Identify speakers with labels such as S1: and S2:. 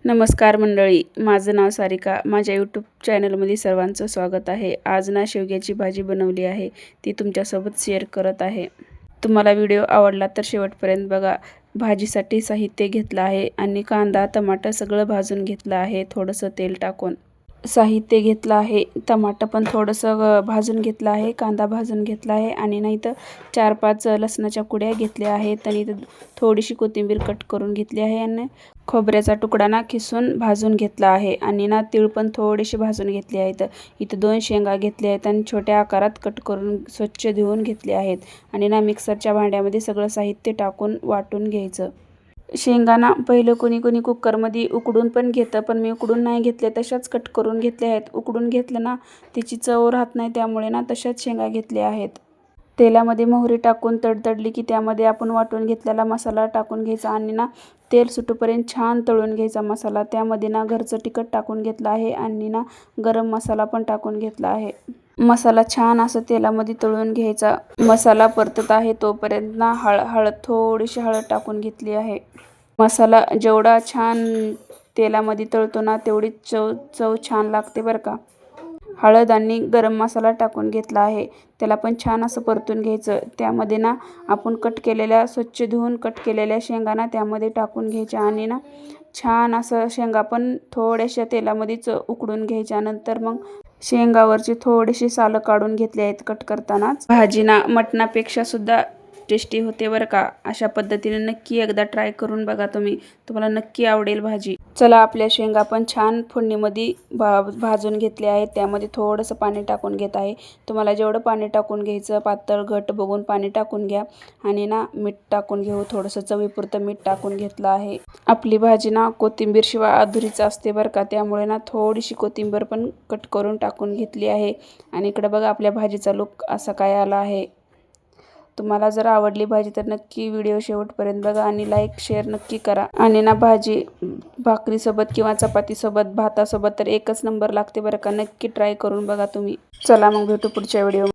S1: नमस्कार मंडळी, माझं नाव सारिका. माझ्या यूट्यूब चॅनलमध्ये सर्वांचं स्वागत आहे. आज ना शेवग्याची भाजी बनवली आहे, ती तुमच्यासोबत शेअर करत आहे. तुम्हाला व्हिडिओ आवडला तर शेवटपर्यंत बघा. भाजीसाठी साहित्य घेतलं आहे आणि कांदा टमाटर सगळं भाजून घेतलं आहे थोडंसं तेल टाकून. साहित्य घेतलं आहे, टमाटर पण थोडंसं भाजून घेतलं आहे, कांदा भाजून घेतला आहे आणि नाही तर 4-5 लसणाच्या कुड्या घेतल्या आहेत आणि थोडीशी कोथिंबीर कट करून घेतली आहे आणि खोबऱ्याचा तुकडा ना खिसून भाजून घेतला आहे आणि ना तीळ पण थोडीशी भाजून घेतली आहेत. इथं 2 शेंगा घेतल्या आहेत आणि छोट्या आकारात कट करून स्वच्छ धुवून घेतले आहेत आणि ना मिक्सरच्या भांड्यामध्ये सगळं साहित्य टाकून वाटून घ्यायचं. शेंगाना पहिलं कोणी कुकरमध्ये उकडून पण घेतं, पण मी उकडून नाही घेतले, तशाच कट करून घेतल्या आहेत. उकडून घेतलं ना त्याची चव राहत नाही, त्यामुळे ना तशाच शेंगा घेतल्या आहेत. तेलामध्ये मोहरी टाकून तडतडली की त्यामध्ये आपण वाटून घेतलेला मसाला टाकून घ्यायचा आणि ना तेल सुटूपर्यंत छान तळून घ्यायचा मसाला. त्यामध्ये ना घरचं तिखट टाकून घेतलं आहे आणि ना गरम मसाला पण टाकून घेतला आहे. मसाला छान असं तेलामध्ये तळून घ्यायचा. मसाला परतत आहे तोपर्यंत ना हळद थोडीशी हळद टाकून घेतली आहे. मसाला जेवढा छान तेलामध्ये तळतो ना तेवढी चव छान लागते बरं का. हळद आणि गरम मसाला टाकून घेतला आहे. त्याला पण छान असं परतून घ्यायचं. त्यामध्ये ना आपण स्वच्छ धुवून कट केलेल्या शेंगा त्यामध्ये टाकून घ्यायच्या आणि ना छान असं शेंगा पण थोड्याशा तेलामध्येच उकडून घ्यायच्या. नंतर मग शेंगावरची थोडीशी सालं काढून घेतली आहेत कट करतानाच. भाजी ना मटणापेक्षा सुद्धा टेस्टी होते बरं का. अशा पद्धतीने नक्की एकदा ट्राय करून बघा तुम्ही, तुम्हाला नक्की आवडेल भाजी. चला, आपल्या शेंगा पण छान फोडणीमध्ये भाजून घेतले आहेत. त्यामध्ये थोडंसं पाणी टाकून घेत आहे. तुम्हाला जेवढं पाणी टाकून घ्यायचं, पातळ घट बघून पाणी टाकून घ्या आणि ना मीठ टाकून घेऊ. थोडंसं चवीपुरतं मीठ टाकून घेतलं आहे. आपली भाजी ना कोथिंबीर शिवाय अधुरीच असते बरं का, त्यामुळे ना थोडीशी कोथिंबीर पण कट करून टाकून घेतली आहे. आणि इकडे बघा आपल्या भाजीचा लुक असा काय आला आहे. तुम्हाला जर आवडली भाजी तर नक्की व्हिडिओ शेवटपर्यंत बघा आणि लाईक शेअर नक्की करा. आणि ना भाजी भाकरीसोबत किंवा चपातीसोबत भातासोबत तर एकच नंबर लागते बरं का. नक्की ट्राय करून बघा तुम्ही. चला मग भेटू पुढच्या व्हिडिओ.